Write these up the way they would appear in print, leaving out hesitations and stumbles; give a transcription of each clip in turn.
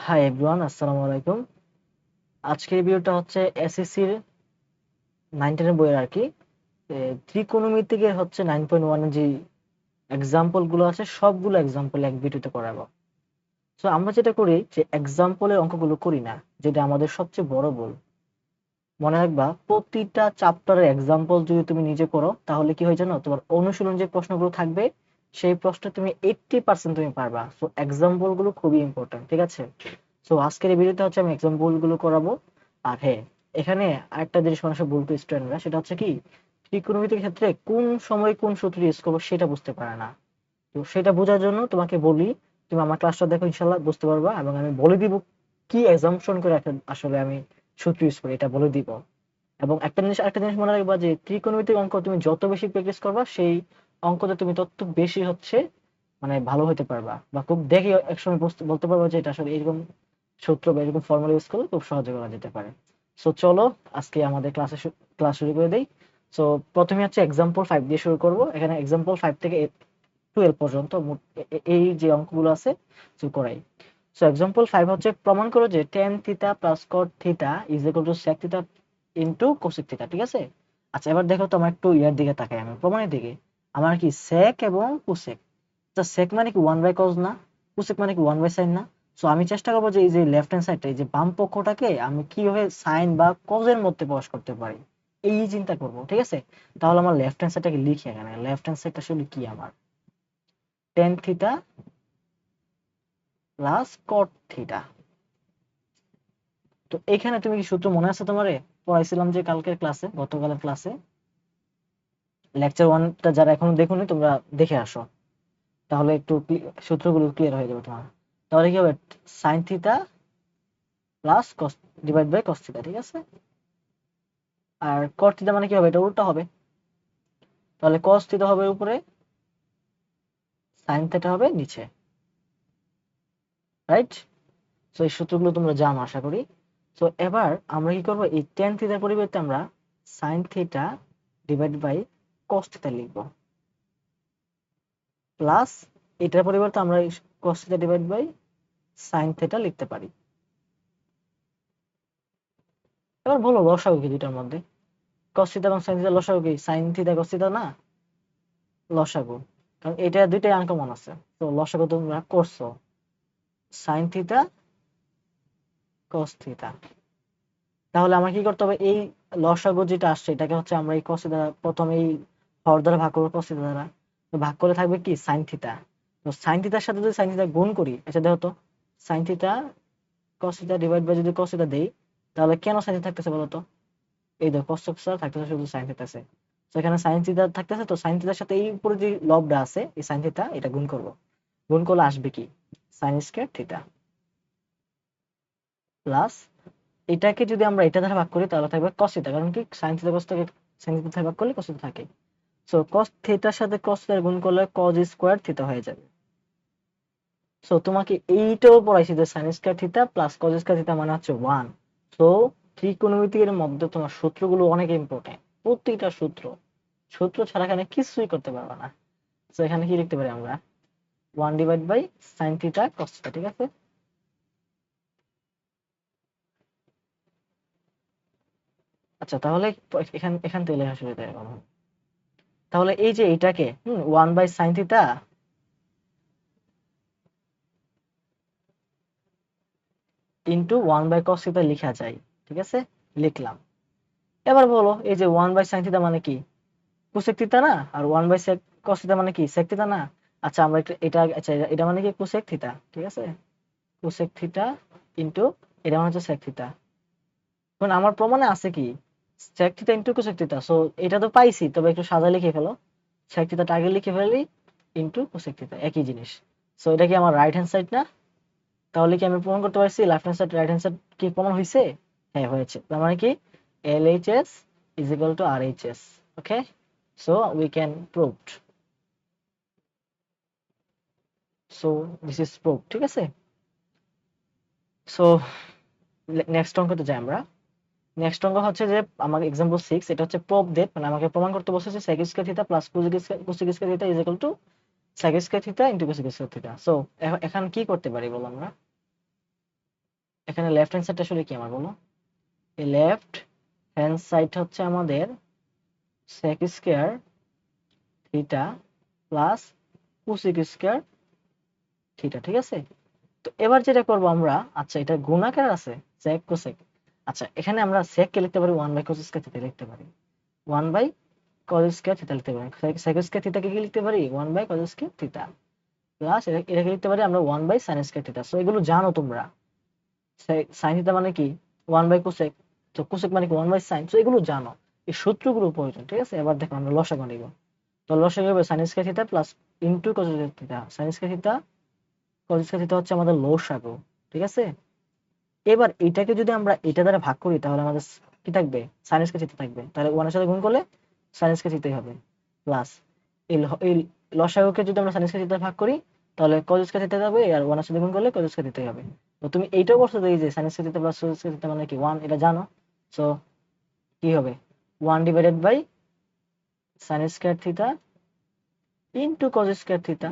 Hi everyone, আসসালামু আলাইকুম। আজকের ভিডিওটা হচ্ছে এসএসসির 9-10 এর বইয়ের আর কি। ত্রিকোণমিতিকের হচ্ছে 9.1 এর যে এক্সাম্পল গুলো আছে সবগুলো এক্সাম্পল এক ভিডিওতে করাবো। সো আমরা যেটা করি যে এক্সাম্পলের অঙ্কগুলো করি না, যেটা আমাদের সবচেয়ে বড় ভুল। মনে রাখবা, প্রতিটা চ্যাপ্টারের এক্সাম্পল যদি তুমি নিজে করো তাহলে কি হয় জানো, তোমার অনুশীলন যে প্রশ্নগুলো থাকবে সেই প্রশ্ন তুমি 80% তুমি পারবা। সো এক্সাম্পল গুলো খুবই ইম্পর্টেন্ট, ঠিক আছে? সো আজকের এই ভিডিওতে হচ্ছে আমি এক্সাম্পল গুলো করাবো। আর হ্যাঁ, এখানে আরেকটা জিনিস মানুষের বলতো স্টুডেন্টরা, সেটা হচ্ছে কি, ত্রিকোণমিতির ক্ষেত্রে কোন সময় কোন সূত্র ইউজ করবো সেটা বুঝতে পারে না। তো সেটা বোঝার জন্য তোমাকে বলি, তুমি আমার ক্লাসটা দেখো, ইনশাল্লাহ বুঝতে পারবা। এবং আমি বলে দিব কি এক্সাম্পশন করে আসলে আমি সূত্র ইউজ করি, এটা বলে দিব। এবং আরেকটা জিনিস মনে রাখবা যে ত্রিকোণমিতিক অঙ্ক তুমি যত বেশি প্র্যাকটিস করবা সেই অঙ্কতে তুমি তত বেশি হচ্ছে মানে ভালো হতে পারবা, বা খুব দেখে একসময় বলতে পারবা যে এটা আসলে এরকম সূত্র বা এরকম ফর্মুলা ইউজ করলে খুব সহজে করা যেতে পারে। সো চলো আজকে আমাদের ক্লাস শুরু করে দেই। সো প্রথমে হচ্ছে এক্সাম্পল 5 দিয়ে শুরু করব। এখানে এক্সাম্পল 5 থেকে 12 পর্যন্ত এই যে অঙ্কগুলো আছে সো করাই। সো এক্সাম্পল 5 হচ্ছে, প্রমাণ করো যে tan theta plus cot theta is equal two sec theta into cosec theta. ঠিক আছে? আচ্ছা, এবার দেখো তো, আমার একটু ইয়ার দিকে তাকাই, আমি প্রমাণের দিকে। আমার কি sec এবং cosec, তা sec মানে কি 1 বাই cos না? cosec মানে কি 1 বাই sin না? সো আমি চেষ্টা করবো যে এই যে লেফট হ্যান্ড সাইডটা, এই যে বাম পক্ষটাকে আমি কিভাবে সাইন বা cos এর মধ্যে প্রকাশ করতে পারি এই চিন্তা করব। ঠিক আছে? তাহলে আমার লেফট হ্যান্ড সাইডটাকে লিখি। এখানে লেফট হ্যান্ড সাইডটা আসলে কি, আমার tan theta plus cot theta. তো এখানে তুমি কি সূত্র মনে আছে তোমারে? পড়াইছিলাম যে কালকের ক্লাসে, গতকালের ক্লাসে লেকচার 1টা যারা এখনো দেখোনি তোমরা দেখে আসো, তাহলে একটু সূত্রগুলো ক্লিয়ার হয়ে যাবে তোমার। তাহলে কি হবে, sin theta plus cos divide by cos theta. ঠিক আছে? আর cot থিটা মানে কি হবে, এটা উল্টা হবে। তাহলে cos থিটা হবে উপরে, sin থিটা হবে নিচে। রাইট? সো এই সূত্রগুলো তোমরা জানো আশা করি। তো এবার আমরা কি করব, এই tan থিটার পরিবর্তে আমরা sin theta divide by cos theta লিখব, প্লাস এটার পরিবর্তে আমরা cos theta divide by sin theta লিখতে পারি। এবার বলো লসাগু কি দুইটার মধ্যে? cos থিটা এবং sin থিটা লসাগু কি sin থিটা cos থিটা না? লসাগু। কারণ এটা দুইটাই আনকমন আছে, তো লসাগু তোমরা করছো, sin থিটা cos থিটা। তাহলে আমার কি করতে হবে, এই লসাগু যেটা আসছে এটাকে হচ্ছে আমরা এই cos থিটা প্রথমে এই হর দ্বারা ভাগ করবো, cos থিটা দ্বারা। তো ভাগ করে থাকবে কি sin থিটা। তো sin থিটার সাথে যদি sin থিটা গুণ করি, আচ্ছা দেখো তো, sin theta cos theta divide by যদি cos থিটা দেই, তাহলে কেন sin থিটা থাকতেছে বলতো? এই দেখো cos স্কয়ার থাকতেছে, শুধু sin থিটা আছে। তো এখানে sin থিটা থাকতেছে, তো sin থিটার সাথে এই উপরে যে লবটা আছে এই sin থিটা, এটা গুণ করব। গুণ করলে আসবে কি, sin স্কয়ার থিটা, প্লাস এটাকে যদি আমরা এটা দ্বারা ভাগ করি তাহলে থাকবে cos থিটা। কারণ কি, sin থিটা cos থেকে sin থিটা দ্বারা ভাগ করলে cos থিটা থাকে। সো cos থিটার সাথে cos থিটা গুণ করলে cos স্কয়ার থিটা হয়ে যাবে। সো তোমাকে এইটাও পড়াইছি যে sin square theta plus cos square theta মানে হচ্ছে 1। সো ত্রিকোণমিতির মধ্যে তোমার সূত্রগুলো অনেক ইম্পর্টেন্ট, প্রতিটা সূত্র। সূত্র ছাড়া এখানে কিছুই করতে পারবে না। তো এখানে কি লিখতে পারি আমরা, 1 divide by sin theta cos theta. ঠিক আছে? আচ্ছা, তাহলে এখান এখান থেকে লেখা শুরু করি আমরা। তাহলে এই যে এটাকে 1 by sin theta into 1 by cos theta লেখা যায়। ঠিক আছে? লিখলাম। এবার বলো, এই যে 1 বাই sin থিটা মানে কি, কোসেক থিটা না? আর 1 বাই sec cos থিটা মানে কি, sec থিটা না? আচ্ছা, আমরা এটা আচ্ছা, এটা মানে কি কোসেক থিটা। ঠিক আছে? কোসেক থিটা ইন্টু এটা মানে হচ্ছে sec থিটা। এখন আমার প্রমাণে আছে কি, sec theta into cosec theta. So এটা তো পাইছি, তবে একটু সাজা লিখে ফেলো। sec থিটাটা আগে লিখে ফেলি, ইন্টু কোসেক থিটা, একই জিনিস। সো এটা কি আমার রাইট হ্যান্ড সাইড না? তাহলে কি আমি প্রমাণ করতে পারছি left hand side right hand side কি প্রমাণ হয়েছে? হ্যাঁ, হয়েছে। তার মানে কি, LHS is equal to RHS. Okay, so we can proved. So this is proved. ঠিক আছে? সো নেক্সট অঙ্কতে যাই আমরা। নেক্সট অঙ্ক হচ্ছে যে আমাকে এক্সাম্পল 6, এটা হচ্ছে প্রুফ দ্যাট, মানে আমাকে প্রমাণ করতে বলছে sec square theta plus cosec square theta is equal two sec square theta into cosec square theta. So এখন কি করতে পারি বলো আমরা? এখানে লেফট হ্যান্ড সাইডটা আসলে কি আমার বলো? এই লেফট হ্যান্ড সাইড হচ্ছে আমাদের sec square theta plus cosec square theta, ঠিক আছে? তো এবার যেটা করব আমরা, আচ্ছা এটা গুণাকার আছে sec cosec, আচ্ছা এখানে আমরা sec কে লিখতে পারি 1 বাই cos স্কয়ার থিটা লিখতে পারি, 1 বাই cos স্কয়ার থিটা লিখতে পারি, sec স্কয়ার থিটা কে কি লিখতে পারি 1 by cos square theta plus এটাকে লিখতে পারি আমরা 1 by sin square theta. So এগুলো জানো তোমরা, sin থিটা মানে কি 1 বাই cosec, তো cosec মানে কি 1 বাই sin, সো এগুলো জানো, এই সূত্রগুলো প্রয়োজন, ঠিক আছে? এবার দেখো আমরা লসাগু নিব, তো লসাগু হবে sin square theta plus into cos square theta, sin square theta cos square theta হচ্ছে আমাদের লসাগু, ঠিক আছে? এবার এটাকে যদি আমরা এটা দ্বারা ভাগ করি তাহলে আমাদের কি থাকবে sin স্কয়ার থিটা থাকবে, তাহলে 1 এর সাথে গুণ করলে sin স্কয়ার থিটাই হবে প্লাস এই লসাগুকে যদি আমরা sin স্কয়ার থিটা ভাগ করি তাহলে cos স্কয়ার থিটা হবে, আর 1 এর সাথে গুণ করলে cos স্কয়ার থিটাই হবে। তো তুমি এইটাও করছো যে এই যে sin square theta plus cos square theta মানে কি 1, এটা জানো। সো কি হবে 1 divided by sin square theta into cos square theta,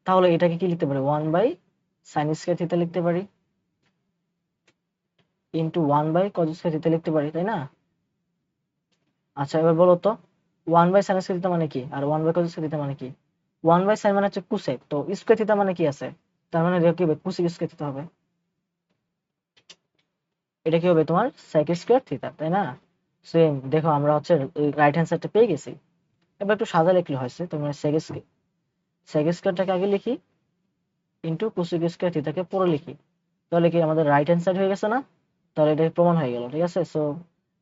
তাহলে এটাকে কি লিখতে পারি 1 বাই sin স্কয়ার থিটা লিখতে পারি into 1 by cos square theta লিখতে পারি, তাই না? আচ্ছা এবার বলো তো 1 বাই sin স্কয়ার থিটা মানে কি আর 1 বাই cos স্কয়ার থিটা মানে কি? 1 বাই sin মানে হচ্ছে কোসেক, তো স্কয়ার থিটা মানে কি আছে, তার মানে এটা কি হবে কোসেক স্কয়ার থিটা হবে, এটা কি হবে তোমার sec স্কয়ার থিটা, তাই না? সেম দেখো আমরা হচ্ছে রাইট হ্যান্ড সাইডটা পেয়ে গেছি। এবার একটু সাদা লিখলে হয়েছে, তোমরা sec স্কয়ারটাকে আগে লিখি ইনটু কোসেক স্কয়ার থিটাকে পরে লিখি, তাহলে কি আমাদের রাইট হ্যান্ড সাইড হয়ে গেছে না? তাহলে এটা প্রমাণ হয়ে গেল, ঠিক আছে? সো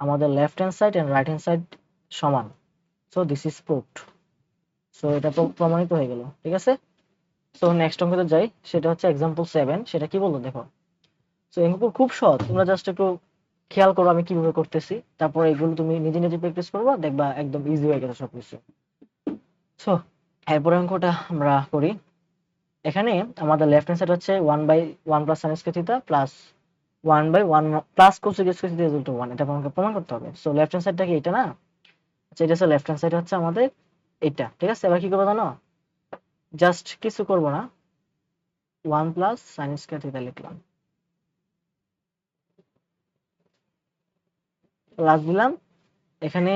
আমাদের left hand side and right hand side সমান, so this is proved. So এটা প্রমাণিত হয়ে গেল, ঠিক আছে? সো নেক্সট অঙ্কতে যাই, সেটা হচ্ছে एग्जांपल 7, সেটা কি বলবো দেখো। সো এগুলো খুব সহজ, তোমরা জাস্ট একটু খেয়াল করো আমি কিভাবে করতেছি, তারপর এগুলো তুমি নিজে নিজে প্র্যাকটিস করবা, দেখবা একদম ইজি হয়ে গেছে সবকিছু। সো এরপরে অঙ্কটা আমরা করি। এখানে আমাদের লেফট হ্যান্ড সাইড হচ্ছে 1 by 1 plus sin square theta plus 1 by 1 plus cosec square theta equal to 1, এটা আমাকে প্রমাণ করতে হবে। সো লেফট হ্যান্ড সাইডটা কি এটা না? আচ্ছা এটা হচ্ছে লেফট হ্যান্ড সাইড হচ্ছে আমাদের এটা, ঠিক আছে? এবার কি করবো জানো, জাস্ট কিছু করব না, 1 প্লাস sin স্কয়ার থিটা লিখলাম, প্লাস দিলাম, এখানে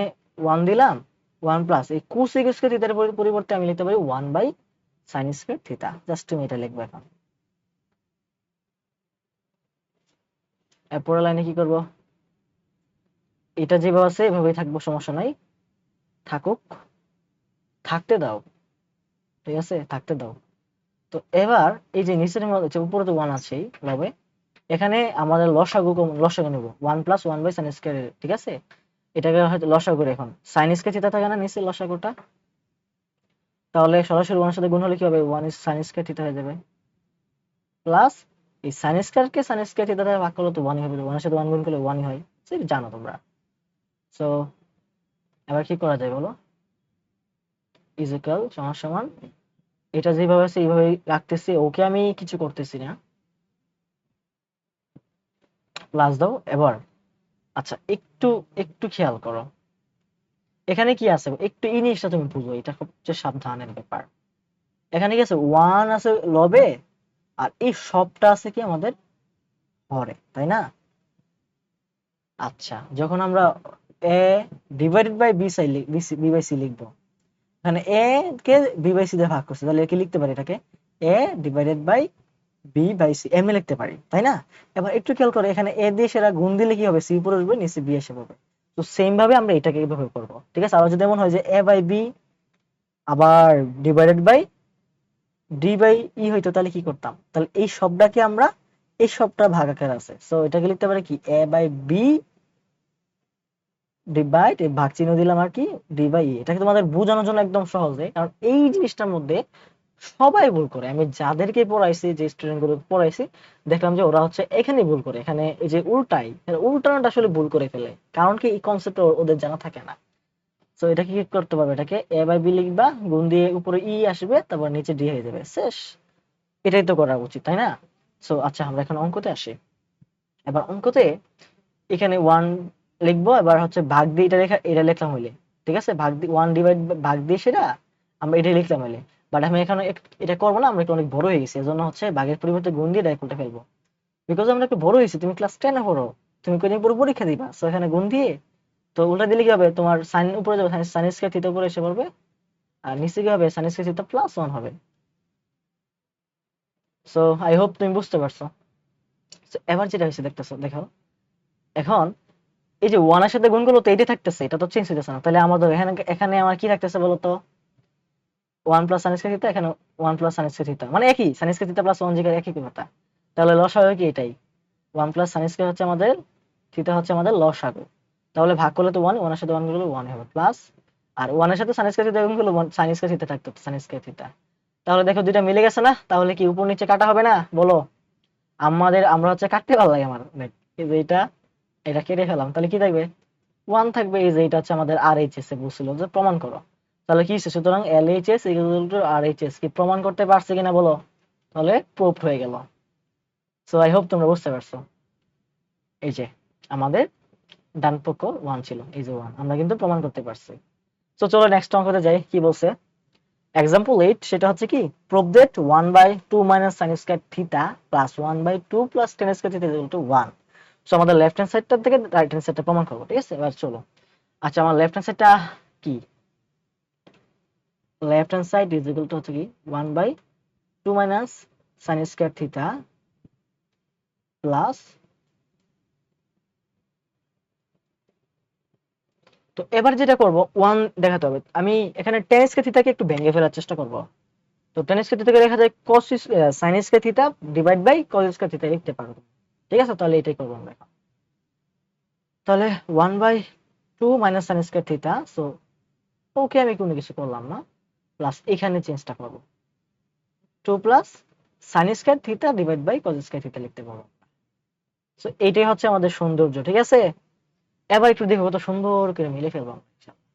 1 দিলাম, 1 প্লাস এই কোসেক স্কয়ার থিটার পরিবর্তে আমি লিখতে পারি 1 by sin square theta, just তুমি এটা লিখবে এখন। এরপরের লাইনে কি করব, এটা যেভাবে আছে এভাবেই থাকবো, সমস্যা নাই, থাকুক, থাকতে দাও, ঠিক আছে থাকতে দাও। তো এবার এই যে নিচের মধ্যে উপরে তো 1 আছেই লবে, এখানে আমাদের লসাগু নেব 1 প্লাস 1 বাই sin স্কয়ার, ঠিক আছে? এটাকে হয়তো লসাগু করে, এখন sin স্কয়ার থিটা থাকে না নিচে লসাগুটা, তাহলে সরাসরি 1 এর সাথে গুণ হলে কি হবে 1 ইজ sin স্কয়ার থিটা হয়ে যাবে, প্লাস এই sin স্কয়ারকে sin স্কয়ার থিটা দ্বারা ভাগ করলে তো 1 হবে, 1 এর সাথে 1 গুণ করলে 1 হয়, সেটা জানো তোমরা। সো এবার কি করা যায় বলো, ইজ ইকুয়াল সমান সমান, এটা যেভাবে আছে এইভাবে রাখতেছি, ওকে আমি কিছু করতেছি না, প্লাস দাও এবার। আচ্ছা একটু একটু খেয়াল করো, এখানে কি আছে একটু এই জিনিসটা তুমি বুঝো, এটা সবচেয়ে সাবধানের ব্যাপার। এখানে কি আছে 1 আছে লবে, আর এই সবটা আছে কি আমাদের হরে, তাই না? আচ্ছা যখন আমরা a divided by b by c লিখবো, এখানে a কে b বাই c দিয়ে ভাগ করছে, তাহলে কি লিখতে পারি এটাকে a divided by b by c m এ লিখতে পারি, তাই না? এবার একটু খেয়াল করো, এখানে a দিয়ে সেটা গুণ দিলে কি হবে, c উপরে আসবে নিচে b এসে পড়বে। তো সেম ভাবে আমরা এটাকে এইভাবে করব, ঠিক আছে? আবার যদি এমন হয় যে a বাই b আবার divided by d by e হইতো, তাহলে কি করতাম, তাহলে এই সবটাকে আমরা এই সবটা ভাগ আকারে আছে, সো এটাকে লিখতে পারি কি a বাই b ডিভাইড এই ভাগ চিহ্ন দিলাম আর কি d বাই e। এটাকে তোমাদের বোঝানোর জন্য একদম সহজে, কারণ এই জিনিসটার মধ্যে সবাই ভুল করে, আমি যাদেরকে পড়াইছি যে স্টুডেন্ট গুলো পড়াইছি দেখলাম যে ওরা হচ্ছে এখানে ভুল করে, এখানে এই যে উল্টানোটা আসলে ভুল করে ফেলে, কারণ কি এই কনসেপ্ট ওদের জানা থাকে না। তো এটা কি করতে পারবে, এটাকে a বাই b লিখবা, গুণ দিয়ে উপরে e আসবে, তারপর নিচে d হয়ে যাবে, শেষ। এটাই তো করা উচিত, তাই না? সো আচ্ছা আমরা এখন অঙ্কতে আসি। এবার অঙ্কতে এখানে 1 লিখবো, এবার হচ্ছে ভাগ দিয়ে এটা লিখলাম হইলে, ঠিক আছে? ভাগ দিয়ে 1 ডিভাইড ভাগ দিয়ে সেটা আমরা এটা লিখলাম হইলে, বাট আমি এখানে এটা করবো না, আমরা একটু অনেক বড় হয়ে গেছি, এজন্য হচ্ছে ভাগের পরিবর্তে গুণ দিয়ে ডাইরেক্ট উল্টে ফেলবো। বিকজ আমরা একটু বড় হয়েছি, তুমি ক্লাস 10 এ পড়ো, তুমি কোনদিন পুরো পরীক্ষা দিবা, সো এখানে গুণ দিয়ে তো উল্টা দিলে কি হবে, তোমার সাইন উপরে যাবে, সাইন স্কয়ার থিটা উপরে এসে পড়বে, আর নিচে কি হবে, সাইন স্কয়ার থিটা প্লাস 1 হবে। সো আই হোপ তুমি বুঝতে পারছো। So, এবার যেটা হয়েছে দেখতেছো, দেখো এখন এই যে 1 এর সাথে গুণ করলে তো এইটাই থাকতেছে, এটা তো চেঞ্জ হইতেছে না, তাহলে আমাদের এখানে এখানে আমার কি থাকতেছে বলো তো, 1 প্লাস সাইন স্কয়ার থিটা, এখানে 1 প্লাস সাইন স্কয়ার থিটা, মানে একই সাইন স্কয়ার থিটা প্লাস 1 যেটা একই কথা। তাহলে লসাগু কি এটাই, 1 প্লাস সাইন স্কয়ার হচ্ছে আমাদের, থিটা হচ্ছে আমাদের লসাগু। তাহলে ভাগ করলে তো 1, 1 এর সাথে 1 করলে 1 হবে প্লাস, আর 1 এর সাথে সাইন স্কয়ার থিটা গুণ করলে সাইন স্কয়ার থিটা থাকতো, সাইন স্কয়ার থিটা। তাহলে দেখো দুইটা মিলে গেছে না, তাহলে কি উপর নিচে কাটা হবে না বলো? আমরা হচ্ছে কাটতে ভালো লাগে আমার অনেক, এই যে এটা কেটে ফেলাম, তাহলে কি থাকবে, 1 থাকবে। এই যে এটা হচ্ছে আমাদের RHS এ বলছিল যে প্রমাণ করো, তাহলে কি হচ্ছে, সুতরাং LHS ইকুয়াল টু RHS কি প্রমাণ করতে পারছে কিনা বলো? তাহলে প্রুফ হয়ে গেল। সো আই হোপ তোমরা বুঝতে পারছো। এই যে আমাদের ডান পক্ষ 1 ছিল, এই যে 1 আমরা কিন্তু প্রমাণ করতে পারছি। তো চলো নেক্সট অঙ্কতে যাই, কি বলছে এক্সাম্পল 8, সেটা হচ্ছে কি, prove that 1/2 minus sin square theta plus 1/2 plus tan square theta equal to 1। So আমাদের লেফট হ্যান্ড সাইডটা থেকে রাইট হ্যান্ড সাইডটা প্রমাণ করব, ঠিক আছে? এবার চলো, আচ্ছা আমার লেফট হ্যান্ড সাইডটা কি, left hand side is equal two হচ্ছে কি 1/2 minus sin square theta plus, তো এবার যেটা করব 1 দেখাতে হবে, আমি এখানে tan স্কয়ার থিটাকে একটু ভেঙে ফেলার চেষ্টা করব। তো tan স্কয়ার থিটাকে দেখা যায় cos sin square theta divide by cos square theta লিখতে পারো, ঠিক আছে? তাহলে এটাই করব আমরা এখন। তাহলে 1/2 minus sin square theta, so okay আমি কোনো কিছু করলাম না, প্লাস এখানে চেঞ্জটা করব, 2 plus sin square theta divide by cos square theta লিখতে পারবো। সো এইটাই হচ্ছে আমাদের সৌন্দর্য, ঠিক আছে? এবার একটু দেখো কত সুন্দর করে মিলে ফেলবো আমরা ইনশাআল্লাহ।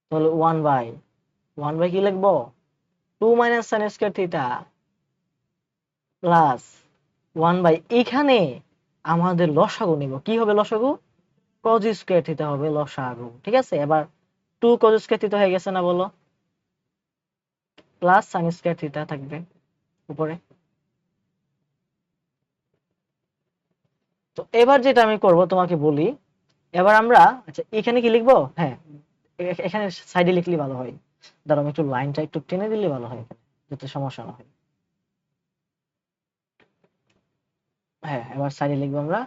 তাহলে 1/1 কি লিখবো, 2 minus sin square theta plus 1 by, এখানে আমাদের লসাগু নিব, কি হবে লসাগু, cos স্কয়ার থিটা হবে লসাগু, ঠিক আছে? এবার 2 cos স্কয়ার থিটা হয়ে গেছে না বলো, প্লাস sin স্কয়ার থিটা থাকবে উপরে। তো এবার যেটা আমি করব তোমাকে বলি, এবার আমরা আচ্ছা এখানে কি লিখবো, হ্যাঁ এখানে সাইডে লিখলে ভালো হয়, দাঁড়াও আমি একটু লাইনটা একটু টেনে দিলে ভালো হয় এখানে, যাতে সমস্যা না হয়। হ্যাঁ এবার সাইডে লিখবো আমরা,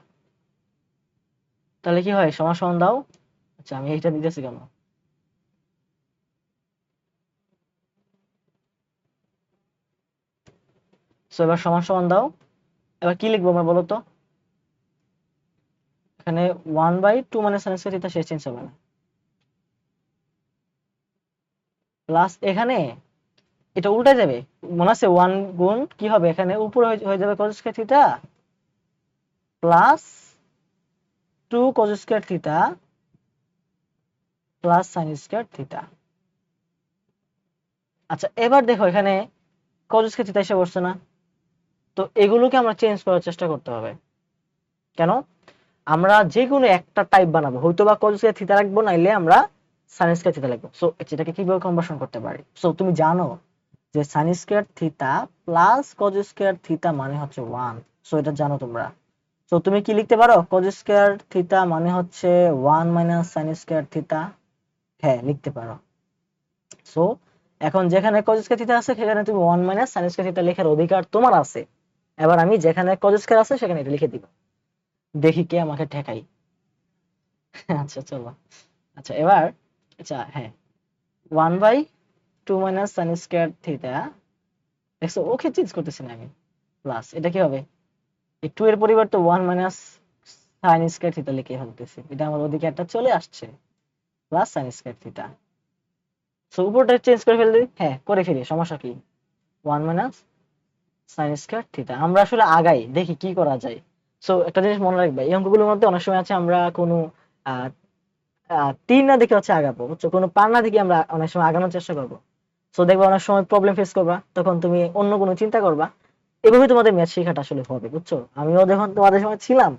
তাহলে কি হয়, সমান সমান দাও। আচ্ছা আমি এইটা দিতেছি কেন, সো এবার সমান সমান দাও। এবার কি লিখবো আমরা বলো তো, এখানে 1/2 মানে sin স্কয়ার থিটা শেষ চেঞ্জ হবে না, প্লাস এখানে এটা উল্টে যাবে, মনে আছে 1 গুণ কি হবে, এখানে উপরে হয়ে যাবে cos square theta plus 2 cos square theta plus sin square theta. আচ্ছা এবার দেখো এখানে cos স্কয়ার থিটা এসে বসছে না, তো এগুলোকে আমরা চেঞ্জ করার চেষ্টা করতে হবে। কেন, আমরা যে কোনো একটা টাইপ বানাবো, হয়তো বা cos স্কয়ার থিটা রাখবো, নাইলে আমরা sin স্কয়ার থিটা লিখবো। সো এটাকে কিভাবে কনভার্সন করতে পারি, সো তুমি জানো যে sin square theta plus cos square theta মানে হচ্ছে 1, সো এটা জানো তোমরা। তো তুমি কি লিখতে পারো, cos স্কয়ার থিটা মানে হচ্ছে 1 মাইনাস sin স্কয়ার থিটা, হ্যাঁ লিখতে পারো। সো এখন যেখানে cos স্কয়ার থিটা আছে সেখানে তুমি 1 মাইনাস sin স্কয়ার থিটা লেখার অধিকার তোমার আছে। এবার আমি যেখানে cos স্কয়ার আছে সেখানে এটা লিখে দিব, দেখি কে আমাকে ঠেকাই। আচ্ছা চলো, আচ্ছা এবার, আচ্ছা হ্যাঁ 1/2 মাইনাস sin স্কয়ার থিটা, দেখছো ওকে চেঞ্জ করতেছি না আমি, প্লাস এটা কি হবে, এই 2 এর পরিবর্তে 1 মাইনাস sin স্কয়ার থিটা লিখে ফেলতেছি, এটা আমার অধিকারটা চলে আসছে, plus sin square theta. So উপরটা চেঞ্জ করে ফেললি, হ্যাঁ করে ফেলি, সমস্যা কি, 1 মাইনাস sin স্কয়ার থিটা। আমরা আসলে আগাই দেখি কি করা যায়। সো একটা জিনিস মনে রাখবে, এই অঙ্কগুলোর মধ্যে অনেক সময় আছে আমরা কোনো আহ তীর না দেখে হচ্ছে আগাবো, বুঝছো, কোনো পার না দেখে আমরা অনেক সময় আগানোর চেষ্টা করবো। সো দেখবে অনেক সময় প্রবলেম ফেস করবা, তখন তুমি অন্য কোনো চিন্তা করবা, এভাবে তোমাদের ম্যাথ শেখাটা আসলে হবে, বুঝছো? আমিও যখন তোমাদের সময় ছিলাম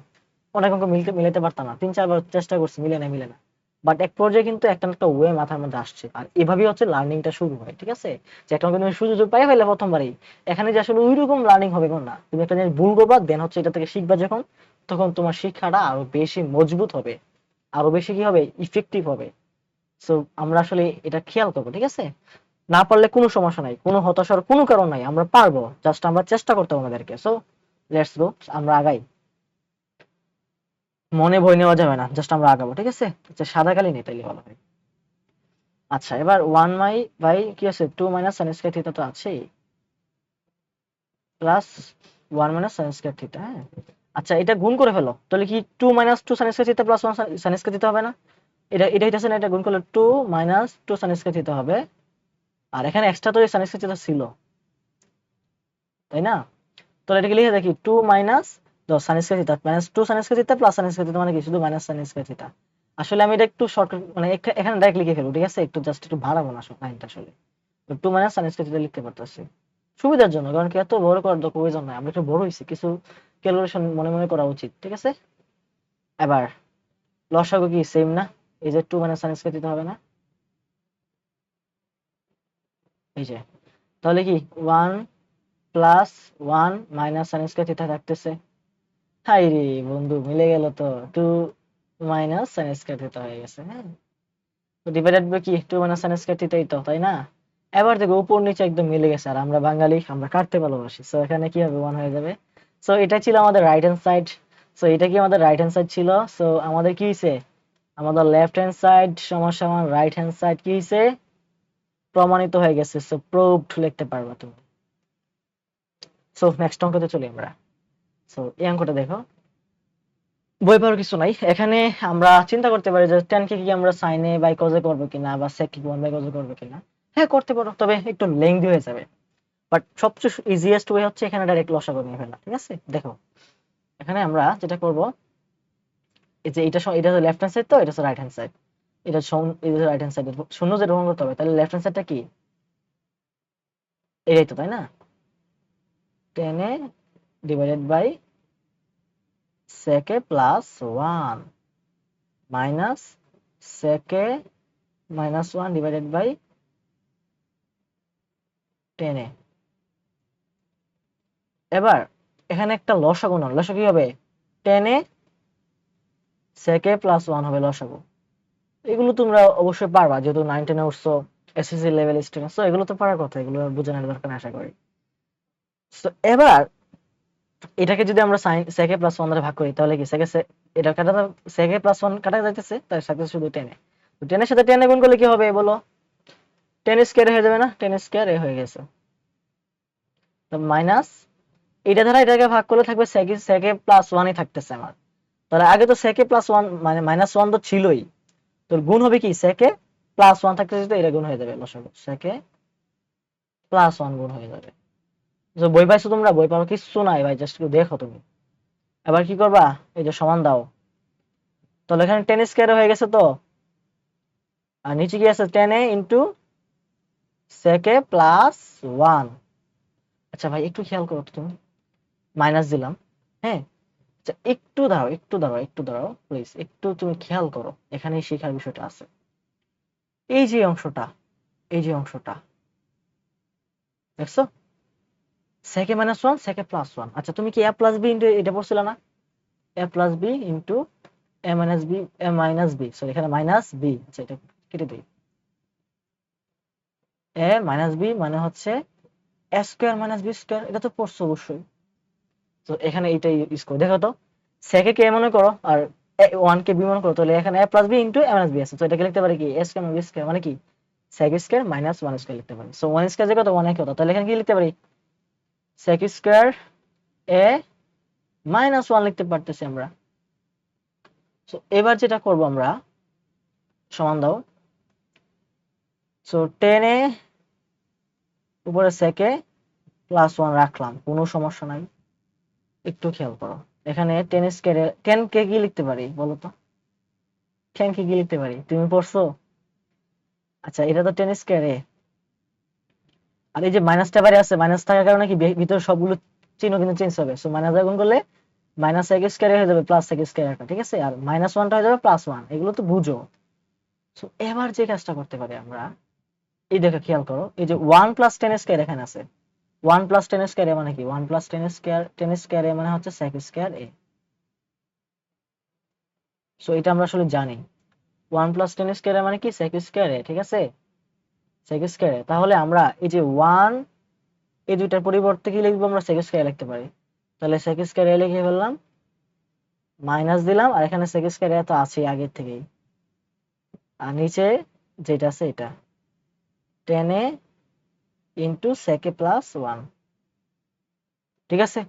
অনেক অঙ্ক মিলাতে পারতাম না, 3-4 বার চেষ্টা করছি, মিলে না। বাট এক পর্যায়ে কিন্তু একটা না একটা ওয়ে মাথার মধ্যে আসছে, আর এভাবেই হচ্ছে লার্নিংটা শুরু হয়। ঠিক আছে, যে একটা তুমি সুযোগ পাই ফেলে প্রথমবারই, এখানে যে আসলে ওইরকম লার্নিং হবে কোন না, তুমি একটা জিনিস ভুল করবা, দেন হচ্ছে এটা থেকে শিখবা যখন, তখন তোমার শিক্ষাটা আরো বেশি মজবুত হবে, আরো বেশি কি হবে, ইফেক্টিভ হবে। সো আমরা আসলে এটা খেয়াল করবো। ঠিক আছে, না পারলে কোনো সমস্যা নাই, কোনো হতাশার কোনো কারণ নাই, আমরা পারবো, জাস্ট আমরা চেষ্টা করতে হবে আমাদেরকে। সো লেটস গো, আমরা আগাই, মনে ভয় নেওয়া যাবে না, জাস্ট আমরা আগাবো। ঠিক আছে, আচ্ছা সাদা কালি নেই তাইলে ভালো হয়। আচ্ছা এবার ওয়ান মাই বাই কি আছে, two minus sine square theta তো আছেই, plus one minus sine square theta. হ্যাঁ, আচ্ছা এটা গুণ করে ফেলো, তাহলে কি two minus two sine square theta plus one sine square theta হবে না? এটা হইতেছে না, এটা গুণ করলে two minus two sine square theta হবে, আর এখানে এক্সট্রা তো সাইন স্কয়ার থিটা ছিল, তাই না? তাহলে এটাকে লিখে দেখি two minus sine square theta minus two sine square theta plus sine square theta মানে কি শুধু মাইনাস সাইন স্কয়ার থিটা। আসলে আমি এটা একটু শর্টকাট মানে এখানে ডাইরেক্ট লিখে ফেলবো। ঠিক আছে, একটু জাস্ট একটু বাড়াবো না সব লাইনটা, আসলে two minus sine square theta লিখতে পারতেছি সুবিধার জন্য, কারণ কি এত বড় করার দরকার প্রয়োজন নাই, আমরা একটু বড় হইছি, কিছু ক্যালকুলেশন মনে মনে করা উচিত। ঠিক আছে, এবার লসাগু কি সেম না, এই যে two minus sine square theta হবে না, এই যে, তাহলে কি one plus one minus sine square theta থাকতেছে। হাই রে বন্ধু, মিলে গেল তো, two minus sine square theta হয়ে গেছে। হ্যাঁ, তো ডিভাইডেড বাই কি টু মাইনাস সাইন স্কয়ার থিটাই তো, তাই না? এবার দেখো উপর নিচে একদম মিলে গেছে, আর আমরা বাঙালি, আমরা কাটতে ভালোবাসি, সো এখানে কি হবে, ওয়ান হয়ে যাবে। সো এটা ছিল আমাদের রাইট হ্যান্ড সাইড। সো এটা কি আমাদের রাইট হ্যান্ড সাইড ছিল, সো আমাদের কি হইছে, আমাদের লেফট হ্যান্ড সাইড সমান সমান রাইট হ্যান্ড সাইড কি হইছে, প্রমাণিত হয়ে গেছে। সো প্রুভড লিখতে পারবা তুমি। সো নেক্সট অঙ্কতে চলি আমরা। সো এই অঙ্কটা দেখো, বই পড়ার কিছু নাই এখানে, আমরা চিন্তা করতে পারি যে tan কে কি আমরা sin এ বাই cos এ করবো কিনা, বা sec কে 1 বাই cos এ করবো কিনা। হ্যাঁ করতে পারো, তবে একটু লেংদি হয়ে যাবে, বাট সবচেয়ে ইজিয়েস্ট ওয়ে হচ্ছে এখানে ডাইরেক্ট লসাগু নিয়ে ফেলা। ঠিক আছে, দেখো এখানে আমরা যেটা করব, এই যে এটা লেফট হ্যান্ড সাইড, তো এটা হচ্ছে রাইট হ্যান্ড সাইড, এটা রাইট হ্যান্ড সাইড শূন্য যে গ্রহণ করতে হবে, তাহলে লেফট হ্যান্ড সাইডটা কি, এটাই তো, তাই না? tan A divided by sec A plus 1 minus sec A minus 1 divided by tan A. এবার এখানে একটা লসাগু না, লসাগু কি হবে, tan A sec A plus 1 হবে লসাগু। এগুলো তোমরা অবশ্যই পারবা, যেহেতু 9 10 এ উঠছো, এসএসসি লেভেল স্টুডেন্ট, সো এগুলো তো পারার কথা, এগুলো বুঝে নেওয়ার দরকার নেই আশা করি। সো এবার এটাকে যদি আমরা sin sec এ প্লাস 1 দ্বারা ভাগ করি, তাহলে কি sec এ এটা কাটা sec এ প্লাস 1 কাটা যাইতেছে, তাই সাথে শুধু tan এ, তো tan এর সাথে tan এ গুণ করলে কি হবে বলো, tan স্কয়ার হয়ে যাবে না, tan স্কয়ার এ হয়ে গেছে, তো মাইনাস এটা দ্বারা এটাকে ভাগ করলে থাকবে sec এ প্লাস 1 ই থাকতেছে আমার, তাহলে আগে তো sec এ প্লাস 1 মানে মাইনাস 1 তো ছিলই, তোর গুণ হবে কি sec এ প্লাস 1 থাকতেছে, তো এটা গুণ হয়ে যাবে লসাগু, sec এ প্লাস 1 গুণ হয়ে যাবে। তো বই পাইছো তোমরা, বই পাওয়ার কিছু নাই ভাই, জাস্ট একটু দেখো তুমি। এবার কি করবা, এই যে সমান দাও, তাহলে এখানে tan স্কয়ার হয়ে গেছে তো, আর নিচে কি আছে tan A into sec A plus 1। আচ্ছা ভাই একটু খেয়াল করো তো তুমি, মাইনাস দিলাম, হ্যাঁ, আচ্ছা একটু দাঁড়াও প্লিজ, একটু তুমি খেয়াল করো, এখানে শেখার বিষয়টা আছে। এই যে অংশটা, এই যে অংশটা দেখছো, sec A minus 1 sec A plus 1, আচ্ছা তুমি কি a প্লাস b ইনটু এটা পড়ছিলে না, a plus b into a minus b, sorry এখানে মাইনাস b, আচ্ছা এটা কেটে দিই, a মাইনাস b মানে হচ্ছে a square minus b square, এটা তো পড়ছো অবশ্যই। তো এখানে এইটাই ইউজ করো, দেখো তো sec এ কে মনে করো আর 1 কে b মনে করো, তাহলে এখানে a plus b into a minus b আছে, তো এটাকে লিখতে পারি কি a square minus b square মানে কি sec স্কয়ার মাইনাস 1 স্কয়ার লিখতে পারি। সো 1 স্কয়ার যে কত 1 কত, তাহলে এখানে কি লিখতে পারি, sec স্কয়ার a মাইনাস 1 লিখতে পারতেছি আমরা। সো এবার যেটা করব আমরা, সমান দাও, সো 10 এ উপরে sec এ প্লাস 1 রাখলাম, কোনো সমস্যা নাই। একটু খেয়াল করো, এখানে 10 স্কয়ার 10 কে কি লিখতে পারি বলো তো, 10 কে কি লিখতে পারি তুমি পড়ছো? আচ্ছা এটা তো 10 স্কয়ার এ, আর এই যে মাইনাসটা বাইরে আছে, মাইনাস থাকার কারণে কি ভিতরে সবগুলো চিহ্ন কিন্তু চেঞ্জ হবে, সো মাইনাস গুণ করলে মাইনাস x স্কয়ার হয়ে যাবে প্লাস x স্কয়ার একটা, ঠিক আছে, আর মাইনাস 1টা হয়ে যাবে প্লাস 1, এগুলো তো বুঝো। সো এবার যে কাজটা করতে পারি আমরা, এই দেখো খেয়াল করো, এই যে 1 প্লাস 10 স্কয়ার এখানে আছে। 1 প্লাস 10 স্কয়ার মানে কি? 1 প্লাস 10 স্কয়ার, 10 স্কয়ার মানে হচ্ছে sec স্কয়ার a। সো এটা আমরা আসলে জানি 1 প্লাস 10 স্কয়ার মানে কি? sec স্কয়ার a, ঠিক আছে? sec square a। তাহলে আমরা এই যে 1, এই দুইটার পরিবর্তে কি লিখবো? আমরা sec স্কয়ার লিখতে পারি। তাহলে sec স্কয়ার a লিখে ফেললাম, মাইনাস দিলাম, আর এখানে sec স্কয়ার a তো আছে আগের থেকেই, আর নিচে যেটা আছে এটা 10a into sec a plus 1, ঠিক আছে?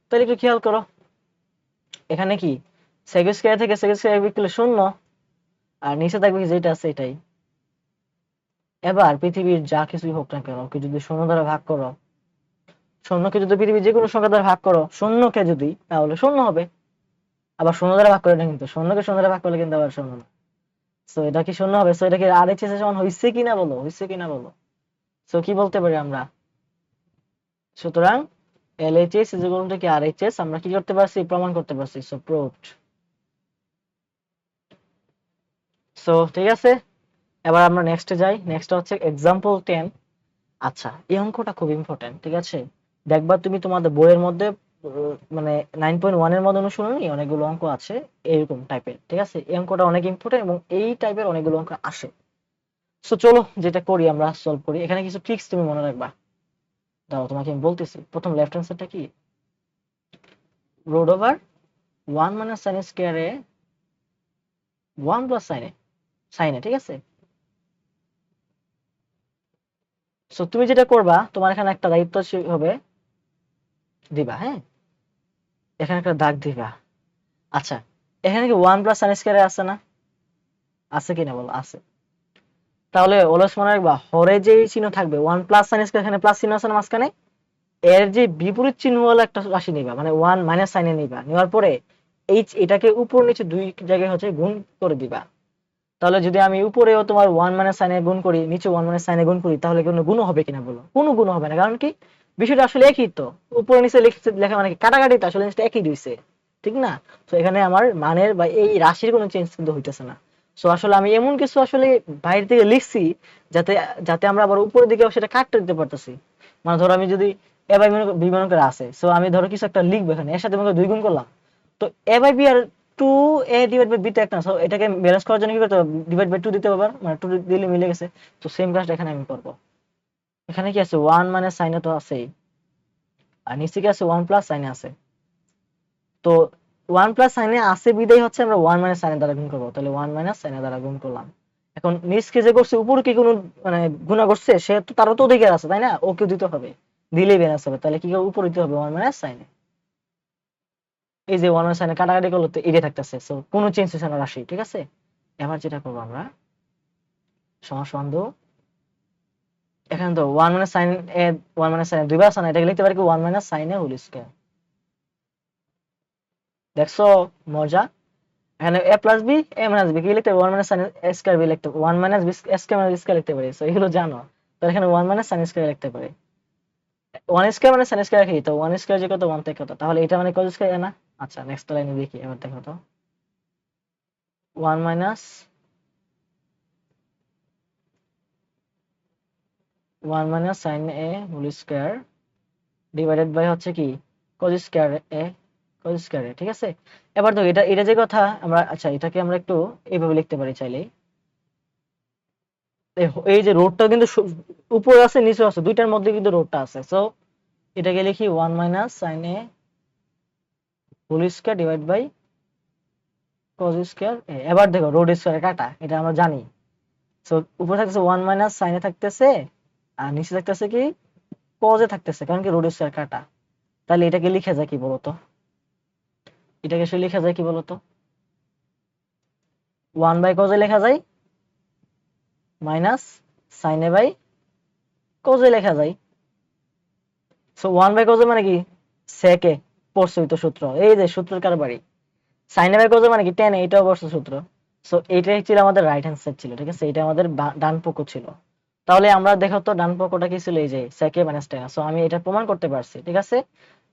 তাহলে একটু খেয়াল করো, এখানে কি sec স্কয়ার থেকে sec স্কয়ার বিয়োগ করলে শূন্য, আর নিচে থাকবে যেটা আছে এটাই। এবার পৃথিবীর যা কিছুই হোক না কেন, ওকে যদি শূন্য দ্বারা ভাগ করো, শূন্যকে যদি পৃথিবীর যে কোনো সংখ্যা দ্বারা ভাগ করো, শূন্যকে যদি, তাহলে শূন্য হবে। আবার শূন্য দ্বারা ভাগ করে না, কিন্তু শূন্যকে শূন্য দ্বারা ভাগ করলে কিন্তু আবার শূন্য না। সো এটা কি শূন্য হবে? সো এটা কি আর এইচ এস এর সমান হইছে কিনা বলো, হইছে কিনা বলো। সো কি বলতে পারি আমরা? সুতরাং LHS is equal to কি RHS আমরা কি করতে পারছি? প্রমাণ করতে পারছি। So proved। সো ঠিক আছে, এবার আমরা নেক্সটে যাই। নেক্সট হচ্ছে एग्जांपल 10। আচ্ছা, এই অঙ্কটা খুব ইম্পর্টেন্ট, ঠিক আছে? দেখবা তুমি তোমাদের বইয়ের মধ্যে মানে 9.1 এর মধ্যে অনুশীলনী অনেকগুলো অঙ্ক আছে এরকম টাইপের, ঠিক আছে? এই অঙ্কটা অনেক ইম্পর্টেন্ট এবং এই টাইপের অনেকগুলো অঙ্ক আসে। সো চলো যেটা করি আমরা সলভ করি। এখানে কিছু ট্রিক্স তুমি মনে রাখবা। দাও তোমাকে আমি বলতেছি। প্রথম লেফট হ্যান্ড সাইডটা কি? Root over 1 minus sin square A 1 plus sin A, ঠিক আছে? সো তুমি যেটা করবা, তোমার এখানে একটা দায়িত্ব হবে, দিবা, হ্যাঁ, এখানে একটা দাগ দিবা। আচ্ছা, এখানে কি 1 প্লাস sin স্কয়ার আছে না? আছে কিনা বলো? আছে। তাহলে অলওয়েজ মনে রাখবা, হরে যে চিহ্ন থাকবে 1 প্লাস sin স্কয়ার, এখানে প্লাস চিহ্ন আছে না মাঝখানে, এর যে বিপরীত চিহ্ন হলো একটা রাশি নিবা, মানে 1 মাইনাস সাইন এ নিবা। নেওয়ার পরে এটাকে উপর নিচে দুই জায়গায় হচ্ছে গুণ করে দিবা। তাহলে যদি আমি উপরেও তোমার 1 মাইনাস সাইন এ গুণ করি, নিচে 1 মাইনাস সাইন এ গুণ করি, তাহলে কোনো গুণ হবে কিনা বলো? কোনো গুণ হবে না। কারণ কি? বিষয়টা আসলে একই তো। উপরে নিচে লেখা মানে কি? কাটাকাটি, তো আসলে জিনিসটা একই রইছে, ঠিক না? তো এখানে আমার মানের বা এই রাশির কোনো চেঞ্জ কিন্তু হইতেছে না। সো আসলে আমি এমন কিছু আসলে বাইরে থেকে লিখছি, যাতে যাতে আমরা আবার উপরের দিকেও সেটা কাটতে দিতে পারতেছি। মানে ধরো আমি যদি এ বাই বি মনে করে আছে, সো আমি ধরো কিছু একটা লিখবো, এখানে এর সাথে মনে করে 2 গুণ করলাম, তো এ বাই বি আর 2a ডিভাইড বাই b তো একটা না। সো এটাকে ব্যালেন্স করার জন্য কি করতে হবে? ডিভাইড বাই 2 দিতে হবে, মানে 2 দিলে মিলে গেছে। তো সেম কাজটা এখানে আমি করব। এখানে কি আছে? 1 মাইনাস সাইন তো আছেই, আর নিচে কি আছে? 1 প্লাস সাইন আছে। তো 1 প্লাস সাইনে আছে বিদায় হচ্ছে আমরা 1 মাইনাস সাইন দ্বারা গুণ করব। তাহলে 1 মাইনাস সাইন দ্বারা গুণ করলাম। এখন নিচকে যে করছে, উপরে কি কোনো মানে গুণা করছে, সে তো তারও তো অধিকার আছে, তাই না? ওকে দিতে হবে, দিলেই ব্যালেন্স হবে। তাহলে কি করে? উপরে দিতে হবে 1 মাইনাস সাইন। এই যে 1 মাইনাস সাইন কাটাকাটি করলে তো এটাই থাকতেছে। সো কোনো চেঞ্জ হচ্ছে না রাশি, ঠিক আছে? এবার যেটা করবো আমরা, সমান সমান দাও, এখানে তো 1 মাইনাস সাইন এ, 1 মাইনাস সাইন দুইবার আছে না, এটাকে লিখতে পারি কি 1 মাইনাস সাইন এ হোল স্কয়ার। দেখছো মজা? এখানে a plus b, a minus b কি লিখতে পারি? 1 মাইনাস সাইন স্কয়ার b লিখতে, 1 minus b square minus square লিখতে পারি। সো এগুলো জানো। তো এখানে 1 মাইনাস সাইন স্কয়ার লিখতে পারি। 1 স্কয়ার মানে সাইন স্কয়ার কি? তো 1 স্কয়ার যে কত, 1 থেকে কত, তাহলে এটা মানে cos স্কয়ার না? আচ্ছা, নেক্সট লাইনে দেখি, এবার দেখো তো। 1 minus 1 minus sine a whole square divided by হচ্ছে কি cos square a, cos square a, ঠিক আছে? এবার দেখো এটা এটা যে কথা আমরা, আচ্ছা এটাকে আমরা একটু এইভাবে লিখতে পারি চাইলে। এই যে রোডটা কিন্তু উপরে আছে নিচে আছে, দুইটার মধ্যে কিন্তু রোডটা আছে। সো এটাকে লিখি 1 minus sine a whole square divide by cos square a। এবার দেখো রোড স্কয়ার কাটা, এটা আমরা জানি। সো উপরে থাকতেছে 1 মাইনাস সাইন a থাকতেছে, আর নিচে থাকতেছে কি cos a থাকতেছে, কারণ কি রোড স্কয়ার কাটা। তাহলে এটাকে লিখে যায় কি বলতো? এটাকে আসলে লেখা যায় কি বলতো? 1 বাই cos a লেখা যায়, minus sine a by cos a লেখা যায়। সো 1 বাই cos a মানে কি? sec a, পড়ছই তো সূত্র, এই যে সূত্রের কারবারি। Sine a by cos a মানে কি? tan a, এটাও পড়ছো সূত্র। সো এইটাই ছিল আমাদের রাইট হ্যান্ড সাইড ছিল, ঠিক আছে? এটা আমাদের ডান পক্ষ ছিল। তাহলে আমরা দেখো তো ডান পক্ষটা কি ছিল? এই যে sec a minus tan a। So আমি এটা প্রমাণ করতে পারছি, ঠিক আছে?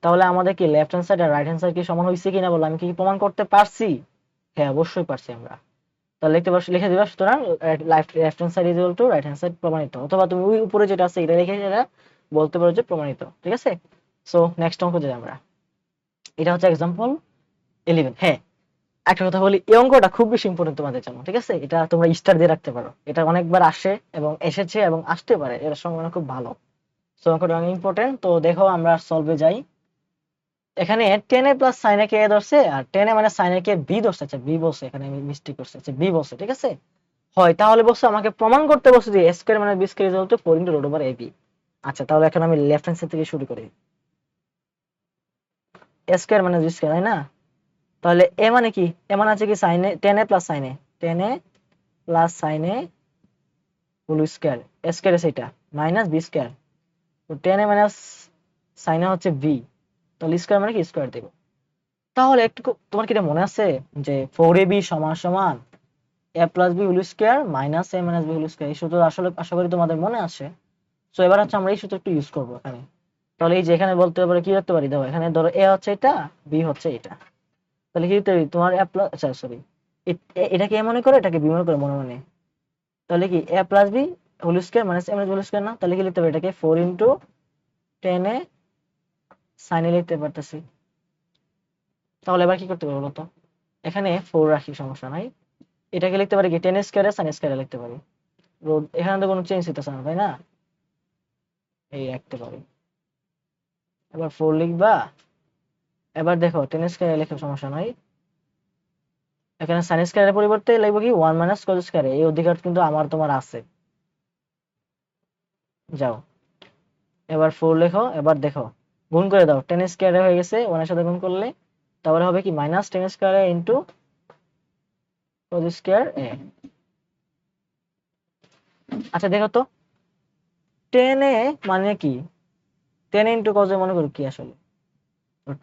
তাহলে আমাদের কি লেফট হ্যান্ড সাইড আর রাইট হ্যান্ড সাইড কি সমান হইছে কিনা বলো? আমি কি প্রমাণ করতে পারছি? হ্যাঁ, অবশ্যই পারছি আমরা। তাহলে লিখে দিবা সুতরাং left hand side is equal two right hand side প্রমাণিত, অথবা তুমি ওই উপরে যেটা আছে এটা লিখে এটা বলতে পারো যে প্রমাণিত। ঠিক আছে, সো নেক্সট অঙ্ক যাই আমরা। এটা হচ্ছে এক্সাম্পল 11। হ্যাঁ, একটা কথা বলি, এই অঙ্কটা খুব বেশি ইম্পর্টেন্ট তোমাদের জন্য। ঠিক আছে, এটা তোমরা স্টার দিয়ে রাখতে পারো, এটা অনেকবার আসে এবং এসেছে এবং আসতে পারে, এর সম্ভাবনা খুব ভালো। সো অঙ্কটা অনেক ইম্পর্টেন্ট। তো দেখো আমরা সলভে যাই। এখানে টেন এ প্লাস সাইন এ কে ধরছে, আর টেন এ মানে সাইন এ কে বি ধরছে। আচ্ছা বি বলছে, এখানে আমি মিস্টেক করছি, আচ্ছা বি বলছে। ঠিক আছে, হয় তাহলে বলছে আমাকে প্রমাণ করতে বলছে যে এ স্কয়ার মানে B square is equal to 4 into root over A B. আচ্ছা তাহলে এখন আমি লেফট হ্যান্ড সাইড থেকে শুরু করি। এ স্কয়ার মানে বি স্কয়ার, তাই না? তাহলে এ মানে কি? এ মানে আছে কি সাইন এ, টেন এ প্লাস সাইন এ, টেন এ প্লাস সাইন এ হোল স্কয়ার, এ স্কয়ার সেটা মাইনাস বি স্কয়ার। তো টেন এ মাইনাস সাইন এ হচ্ছে বি, তাহলে স্কয়ার মানে কি স্কয়ার দেব। তাহলে একটু তোমার কি এটা মনে আছে যে 4ab সমান সমান a plus B whole square minus a minus B whole square? এই সূত্র আসলে আশা করি তোমাদের মনে আছে। সো এবার হচ্ছে আমরা এই সূত্র একটু ইউজ করবো এখানে। তাহলে এই যে এখানে বলতে পারে কি করতে পারি, দেখো এখানে ধরো a হচ্ছে এটা, b হচ্ছে এটা, তাহলে কি করতে পারি তোমার a প্লাস, আচ্ছা সরি, এটাকে a মনে করে এটাকে b মনে করে মনে মনে, তাহলে কি a plus B whole square minus a minus whole square না? তাহলে কি লিখতে পারি এটাকে 4 ইনটু 10 এ sin এ লিখতে পারতেছি। তাহলে এবার কি করতে পারবো বলতো, এখানে 4 রাখি, সমস্যা নাই। এটাকে লিখতে পারি কি 10 স্কয়ারে sin স্কয়ারে লিখতে পারি। এখানে তো কোনো চেঞ্জ হইতেছে না, তাই না? এই রাখতে পারি। এবার 4 লিখবা। এবার দেখো 10 স্কয়ারে লিখে সমস্যা নাই। এখানে sin স্কয়ারের পরিবর্তে লিখবো কি 1 মাইনাস cos স্কয়ারে, এই অধিকার কিন্তু আমার তোমার আছে। যাও এবার 4 লেখো, এবার দেখো গুণ করে দাও, 10 স্কয়ারে হয়ে গেছে 1 এর সাথে গুণ করলে, তাহলে হবে কি মাইনাস 10 স্কয়ারে ইনটু cos স্কয়ার এ। আচ্ছা দেখো তো 10 এ মানে কি, 10 ইনটু cos এ মনে করো কি আসলে,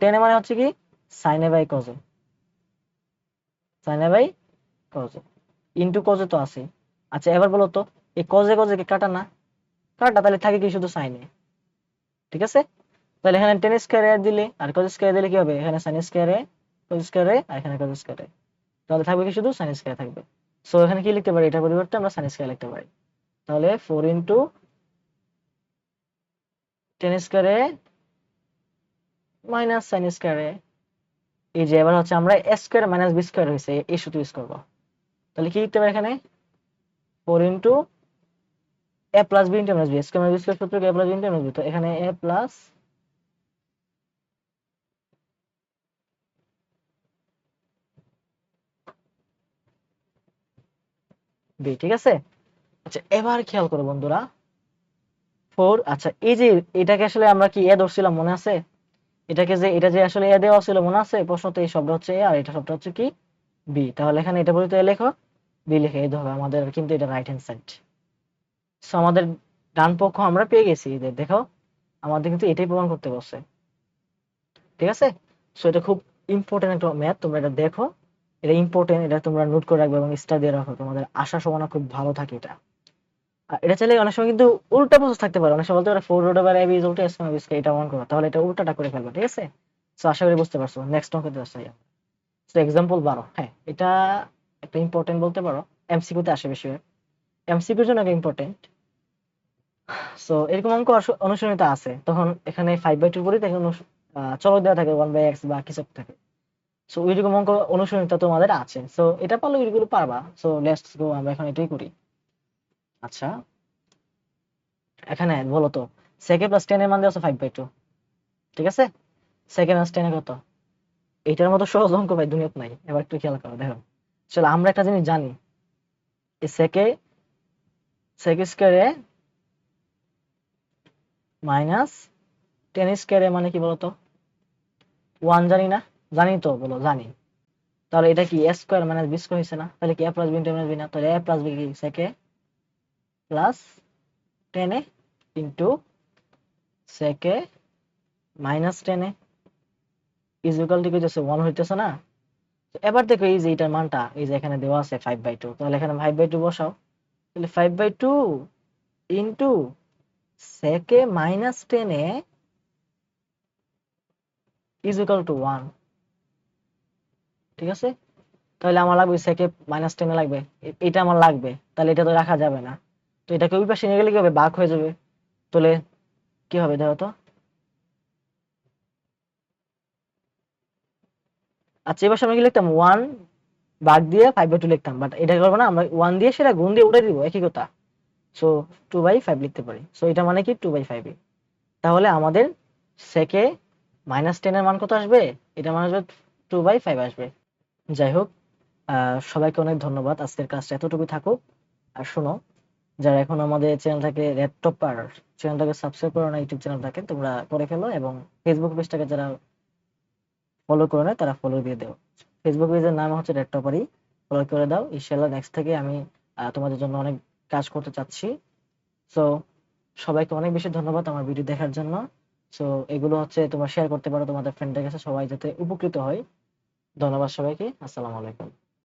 10 এ মানে হচ্ছে কি sin A by cos A, sin A by cos A into cos A তো আছে। আচ্ছা এবার বলো তো এই cos এ কে কাটা না, কাটা, তাহলে থাকে কি শুধু sin এ। ঠিক আছে, তাহলে এখানে 10 স্কয়ারে দিলে আর cos স্কয়ারে দিলে কি হবে, এখানে sin স্কয়ারে cos স্কয়ারে আর এখানে cos স্কয়ারে, তাহলে থাকবে কি শুধু sin স্কয়ারে থাকবে। সো এখানে কি লিখতে পারি, এটার পরিবর্তে আমরা sin স্কয়ার লিখতে পারি। তাহলে 4 ইনটু 10 স্কয়ারে মাইনাস sin স্কয়ারে, এই যে এবার হচ্ছে আমরা a square minus b square হইছে এই সূত্র ইউজ করব। তাহলে কি লিখতে পারি এখানে 4 into a plus b into minus b, square minus b square সূত্র a plus b into minus b, তো এখানে a প্লাস b। ঠিক আছে, আচ্ছা এবার খেয়াল করো বন্ধুরা 4, আচ্ছা এই যে এটাকে আসলে আমরা কি a ধরছিলাম মনে আছে? এটাকে যে এটা যে আসলে a দেওয়া ছিল মনে আছে? প্রশ্নতে এই শব্দ হচ্ছে a আর এটা শব্দ হচ্ছে কি b। তাহলে এখানে এটা পরিবর্তে লেখো b লিখে, এই ধরো আমাদের কিন্তু এটা রাইট হ্যান্ড সাইড। সো আমাদের ডান পক্ষ আমরা পেয়ে গেছি, এই যে দেখো আমাদের কিন্তু এটাই প্রমাণ করতে বলছে। ঠিক আছে, সো এটা খুব ইম্পর্টেন্ট একটা ম্যাথ, তোমরা এটা দেখো, এটা ইম্পর্টেন্ট, এটা তোমরা নোট করে রাখবে এবং স্টার দিয়ে রাখো, তোমাদের আশা সম্ভাবনা খুব ভালো থাকে এটা। আর এটা চাইলে অনেক সময় কিন্তু উল্টা প্রসেস থাকতে পারে, অনেক সময় বলতে পারে 4 root over a b is equal to s minus b square, এটা অন করো, তাহলে এটা উল্টাটা করে ফেলবে। ঠিক আছে, সো আশা করি বুঝতে পারছো। নেক্সট অঙ্কতে আসছি। সো এক্সাম্পল 12, হ্যাঁ এটা একটা ইম্পর্টেন্ট বলতে পারো, এমসিকিউ তে আসে বেশি, এমসিকিউর জন্য একটা ইম্পর্টেন্ট। সো এরকম অঙ্ক অনুশীলনীতে আছে, তখন এখানে 5/2 পরে তখন চলক দেওয়া থাকে 1/x বা কিছু একটা থাকে। সো ওইরকম অঙ্ক অনুশীলনীতে তোমাদের আছে, সো এটা পারলে ওইগুলো পারবা। সো লেটস গো, আমরা এখন এটাই করি। আচ্ছা এখানে বলো তো সেকে প্লাস 10 এর মান দেওয়া আছে 5/2। ঠিক আছে, সেকে প্লাস 10 এ কত? এটার মতো সহজ অঙ্ক ভাই দুনিয়াতে নাই। এবার একটু খেয়াল করো, দেখো চলো আমরা একটা জিনিস জানি, এই সেকে স্কয়ারে মাইনাস 10 স্কয়ারে মানে কি বলতো? 1 জানি না? জানি তো, বলো জানি। তাহলে এটা কি a square minus b square হইছে না? তাহলে কি a plus b into minus b না? তাহলে a প্লাস b কি সেকে প্লাস 10 এ ইনটু সেকে minus 10 A is equal two কি হইতেছে 1 হইতেছে না? তো এবার দেখো এই যে এটার মানটা এই যে এখানে দেওয়া আছে 5/2, তাহলে এখানে 5/2 বসাও, তাহলে 5/2 ইনটু সেকে minus 10 A is equal to 1। ঠিক আছে, তাহলে আমার লাগবে সেকে -10 লাগবে, এটা আমার লাগবে, তাহলে এটা তো রাখা যাবে না। তো এটাকে ওই পাশে নিয়ে গেলে কি হবে, ভাগ হয়ে যাবে। তাহলে কি হবে দেখো তো। আচ্ছা এবার আমি কি লিখতাম, 1 ভাগ দিয়ে 5/2 লিখতাম, বাট এটা করবো না, আমরা 1 দিয়ে সেটা গুণ দিয়ে উঠে দিব, একই কথা। সো 2/5 লিখতে পারি। সো এটা মানে কি 2/5। তাহলে আমাদের সেকে -10 এর মান কত আসবে, এটা মানে আসবে 2/5 আসবে। যাই হোক, সবাইকে অনেক ধন্যবাদ, আজকের ক্লাসটা এতটুকু থাকুক। আর শোনো, যারা এখন আমাদের চ্যানেলটাকে ল্যাপটপার চ্যানেলটাকে সাবস্ক্রাইব করো না, ইউটিউব চ্যানেলটাকে তোমরা করে ফেলো, এবং ফেসবুক পেজটাকে যারা ফলো করে না তারা ফলো দিয়ে দাও। ফেসবুক পেজের নাম হচ্ছে ল্যাপটপারই, ফলো করে দাও। ইনশাল্লাহ নেক্সট থেকে আমি তোমাদের জন্য অনেক কাজ করতে চাচ্ছি। সো সবাইকে অনেক বেশি ধন্যবাদ আমার ভিডিও দেখার জন্য। সো এগুলো হচ্ছে তোমরা শেয়ার করতে পারো তোমাদের ফ্রেন্ডদের কাছে, সবাই যাতে উপকৃত হয়। ধন্যবাদ সবাইকে, আসসালামু আলাইকুম।